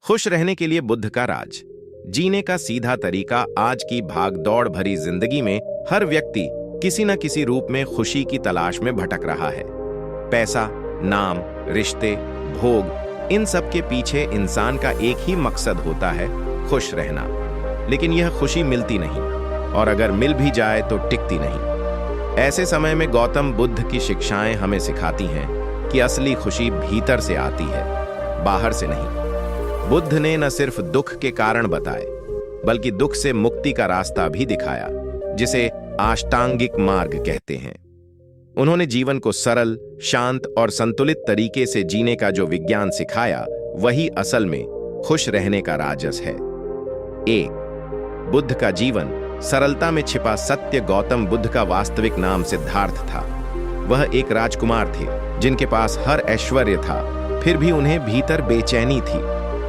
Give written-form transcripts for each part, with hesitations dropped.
खुश रहने के लिए बुद्ध का राज। जीने का सीधा तरीका। आज की भाग दौड़ भरी जिंदगी में हर व्यक्ति किसी न किसी रूप में खुशी की तलाश में भटक रहा है। पैसा, नाम, रिश्ते, भोग, इन सब के पीछे इंसान का एक ही मकसद होता है, खुश रहना। लेकिन यह खुशी मिलती नहीं, और अगर मिल भी जाए तो टिकती नहीं। ऐसे समय में गौतम बुद्ध की शिक्षाएं हमें सिखाती हैं कि असली खुशी भीतर से आती है, बाहर से नहीं। बुद्ध ने न सिर्फ दुख के कारण बताए, बल्कि दुख से मुक्ति का रास्ता भी दिखाया, जिसे अष्टांगिक मार्ग कहते हैं। उन्होंने जीवन को सरल, शांत और संतुलित तरीके से जीने का जो विज्ञान सिखाया, वही असल में खुश रहने का राजस है। 1. बुद्ध का जीवन। सरलता में छिपा सत्य। गौतम बुद्ध का वास्तविक नाम सिद्धार्थ था। वह एक राजकुमार थे जिनके पास हर ऐश्वर्य था, फिर भी उन्हें भीतर बेचैनी थी।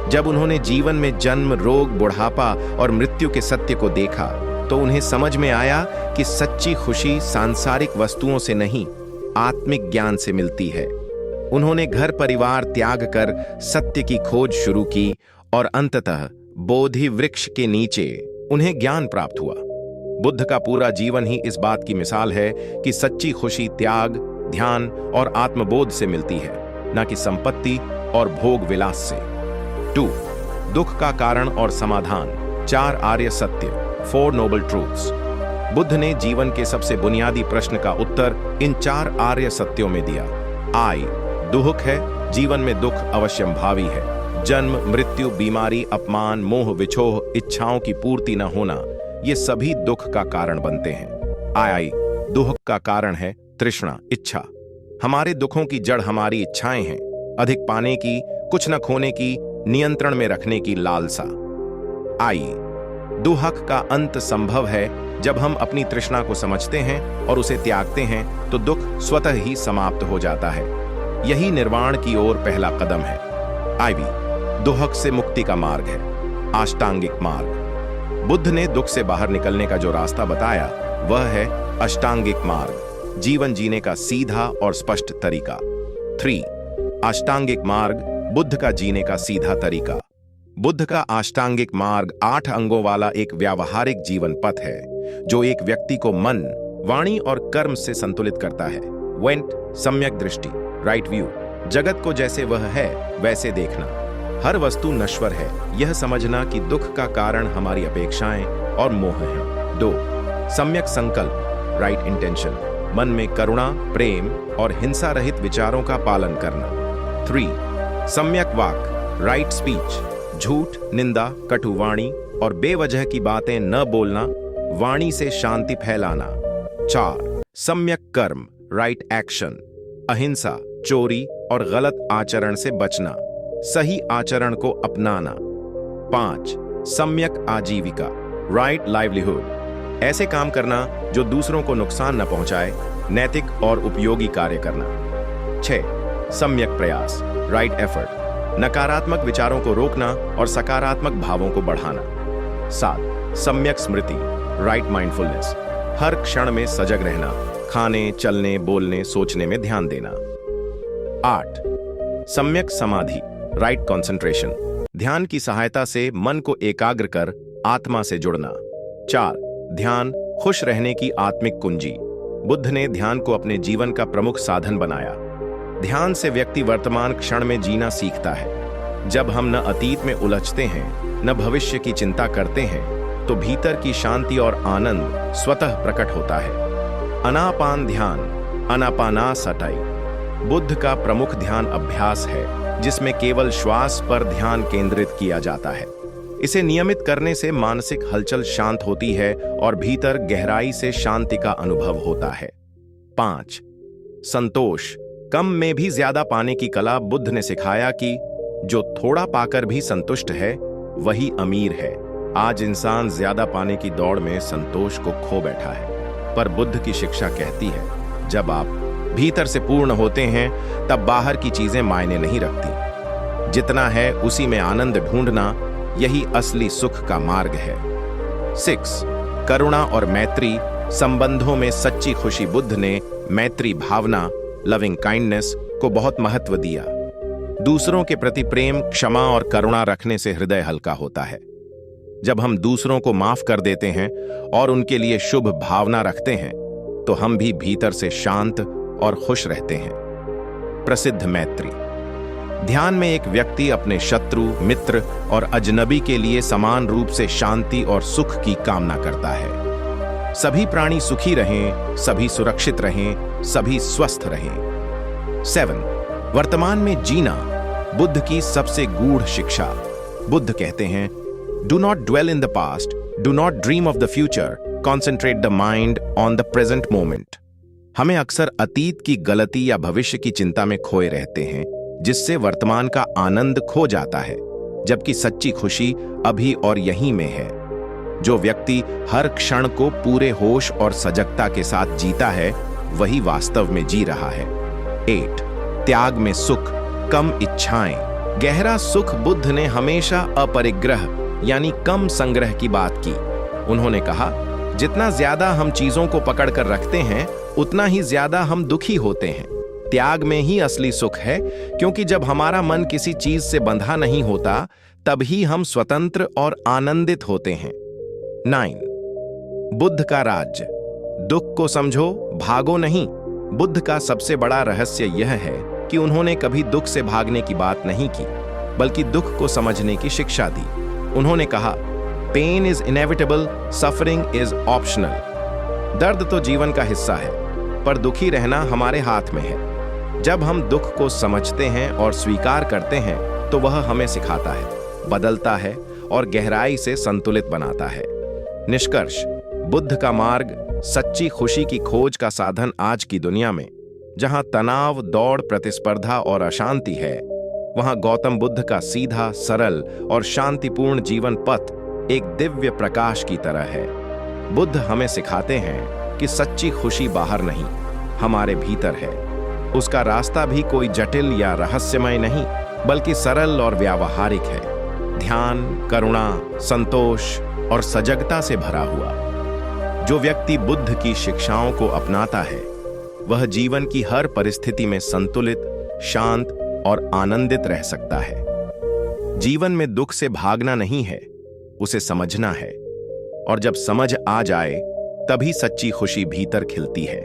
जब उन्होंने जीवन में जन्म, रोग, बुढ़ापा और मृत्यु के सत्य को देखा, तो उन्हें समझ में आया कि सच्ची खुशी सांसारिक वस्तुओं से नहीं, आत्मिक ज्ञान से मिलती है। उन्होंने घर परिवार त्याग कर सत्य की खोज शुरू की, और अंततः बोधि वृक्ष के नीचे उन्हें ज्ञान प्राप्त हुआ। बुद्ध का पूरा जीवन ही इस बात की मिसाल है कि सच्ची खुशी त्याग, ध्यान और आत्मबोध से मिलती है, न कि संपत्ति और भोग विलास से। 2. दुख का कारण और समाधान। 4 आर्य सत्य, 4 नोबल ट्रूथ्स। बुद्ध ने जीवन के सबसे बुनियादी प्रश्न का उत्तर इन 4 आर्य सत्यों में दिया। आई, दुख है, जीवन में दुख अवश्यंभावी है। जन्म, मृत्यु, बीमारी, अपमान, मोह, विछोह, इच्छाओं की पूर्ति न होना, ये सभी दुख का कारण बनते हैं। आई, दुख का कारण है तृष्णा, इच्छा। हमारे दुखों की जड़ हमारी इच्छाएं हैं, अधिक पाने की, कुछ न खोने की, नियंत्रण में रखने की लालसा। आई, दुख का अंत संभव है जब हम अपनी तृष्णा को समझते हैं और उसे त्यागते हैं, तो दुख स्वतः ही समाप्त हो जाता है। यही निर्वाण की ओर पहला कदम है। आईवी, दुख से मुक्ति का मार्ग है, अष्टांगिक मार्ग। बुद्ध ने दुख से बाहर निकलने का जो रास्ता बताया, वह है अष्टांगिक मार्ग, जीवन जीने का सीधा और स्पष्ट तरीका। 3. अष्टांगिक मार्ग, बुद्ध का जीने का सीधा तरीका। बुद्ध का अष्टांगिक मार्ग 8 अंगों वाला एक व्यावहारिक जीवन पथ है, जो एक व्यक्ति को मन, वाणी और कर्म से संतुलित करता है। वेंट, सम्यक दृष्टि, राइट व्यू। जगत को जैसे वह है वैसे देखना। हर वस्तु नश्वर है, यह समझना कि दुख का कारण हमारी अपेक्षाएं और मोह हैं। 2. सम्यक संकल्प, राइट इंटेंशन। मन में करुणा, प्रेम और हिंसा रहित विचारों का पालन करना। 3. सम्यक वाक, राइट स्पीच। झूठ, निंदा, कटुवाणी और बेवजह की बातें न बोलना, वाणी से शांति फैलाना। 4. सम्यक कर्म, राइट एक्शन। अहिंसा, चोरी और गलत आचरण से बचना, सही आचरण को अपनाना। 5. सम्यक आजीविका, राइट लाइवलीहुड। ऐसे काम करना जो दूसरों को नुकसान न पहुंचाए, नैतिक और उपयोगी कार्य करना। 6. सम्यक प्रयास, राइट एफर्ट। नकारात्मक विचारों को रोकना और सकारात्मक भावों को बढ़ाना। 7. सम्यक स्मृति, राइट माइंडफुलनेस। हर क्षण में सजग रहना, खाने, चलने, बोलने, सोचने में ध्यान देना। 8. सम्यक समाधि, राइट कंसंट्रेशन। ध्यान की सहायता से मन को एकाग्र कर आत्मा से जुड़ना। 4. ध्यान, खुश रहने की आत्मिक कुंजी। बुद्ध ने ध्यान को अपने जीवन का प्रमुख साधन बनाया। ध्यान से व्यक्ति वर्तमान क्षण में जीना सीखता है। जब हम न अतीत में उलझते हैं, न भविष्य की चिंता करते हैं, तो भीतर की शांति और आनंद स्वतः प्रकट होता है। अनापान ध्यान, अनापानासटाई, बुद्ध का प्रमुख ध्यान अभ्यास है, जिसमें केवल श्वास पर ध्यान केंद्रित किया जाता है। इसे नियमित करने से मानसिक हलचल शांत होती है और भीतर गहराई से शांति का अनुभव होता है। 5. संतोष, कम में भी ज्यादा पाने की कला। बुद्ध ने सिखाया कि जो थोड़ा पाकर भी संतुष्ट है, वही अमीर है। आज इंसान ज्यादा पाने की दौड़ में संतोष को खो बैठा है, पर बुद्ध की शिक्षा कहती है, जब आप भीतर से पूर्ण होते हैं, तब बाहर की चीजें मायने नहीं रखती। जितना है उसी में आनंद ढूंढना, यही असली सुख का मार्ग है। 6. करुणा और मैत्री, संबंधों में सच्ची खुशी। बुद्ध ने मैत्री भावना, लविंग काइंडनेस को बहुत महत्व दिया। दूसरों के प्रति प्रेम, क्षमा और करुणा रखने से हृदय हल्का होता है। जब हम दूसरों को माफ कर देते हैं और उनके लिए शुभ भावना रखते हैं तो हम भी भीतर से शांत और खुश रहते हैं। प्रसिद्ध मैत्री। ध्यान में एक व्यक्ति अपने शत्रु, मित्र और अजनबी के लिए समान रूप से शांति और सुख की कामना करता है। सभी प्राणी सुखी रहें, सभी सुरक्षित रहें, सभी स्वस्थ रहें। 7. वर्तमान में जीना। बुद्ध की सबसे गूढ़ शिक्षा। बुद्ध कहते हैं, do not dwell in the past, do not dream of the future, concentrate the mind on the present moment. हमें अक्सर अतीत की गलती या भविष्य की चिंता में खोए रहते हैं, जिससे वर्तमान का आनंद खो जाता है, जबकि सच्ची खुशी अभी और यहीं में है। जो व्यक्ति हर क्षण को पूरे होश और सजगता के साथ जीता है, वही वास्तव में जी रहा है। 8. त्याग में सुख, कम इच्छाएं। गहरा सुख। बुद्ध ने हमेशा अपरिग्रह यानी कम संग्रह की बात की। उन्होंने कहा, जितना ज्यादा हम चीजों को पकड़ कर रखते हैं, उतना ही ज्यादा हम दुखी होते हैं। त्याग में ही असली सुख है, क्योंकि जब हमारा मन किसी चीज से बंधा नहीं होता, तभी हम स्वतंत्र और आनंदित होते हैं। 9. बुद्ध का राज्य। दुख को समझो, भागो नहीं। बुद्ध का सबसे बड़ा रहस्य यह है कि उन्होंने कभी दुख से भागने की बात नहीं की, बल्कि दुख को समझने की शिक्षा दी। उन्होंने कहा, pain is inevitable, suffering is optional. दर्द तो जीवन का हिस्सा है, पर दुखी रहना हमारे हाथ में है। जब हम दुख को समझते हैं और स्वीकार करते हैं, तो वह हमें सिखाता है, बदलता है और गहराई से संतुलित बनाता है। निष्कर्ष। बुद्ध का मार्ग सच्ची खुशी की खोज का साधन आज की दुनिया में, जहां तनाव, दौड़, प्रतिस्पर्धा और अशांति है, वहां गौतम बुद्ध का सीधा, सरल और शांतिपूर्ण जीवन पथ एक दिव्य प्रकाश की तरह है। बुद्ध हमें सिखाते हैं कि सच्ची खुशी बाहर नहीं, हमारे भीतर है। उसका रास्ता भी कोई जटिल या रहस्यमय नहीं, बल्कि सरल और व्यावहारिक है। ध्यान, करुणा, संतोष और सजगता से भरा हुआ। जो व्यक्ति बुद्ध की शिक्षाओं को अपनाता है, वह जीवन की हर परिस्थिति में संतुलित, शांत और आनंदित रह सकता है। जीवन में दुख से भागना नहीं है, उसे समझना है, और जब समझ आ जाए, तभी सच्ची खुशी भीतर खिलती है,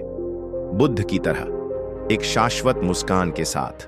बुद्ध की तरह, एक शाश्वत मुस्कान के साथ।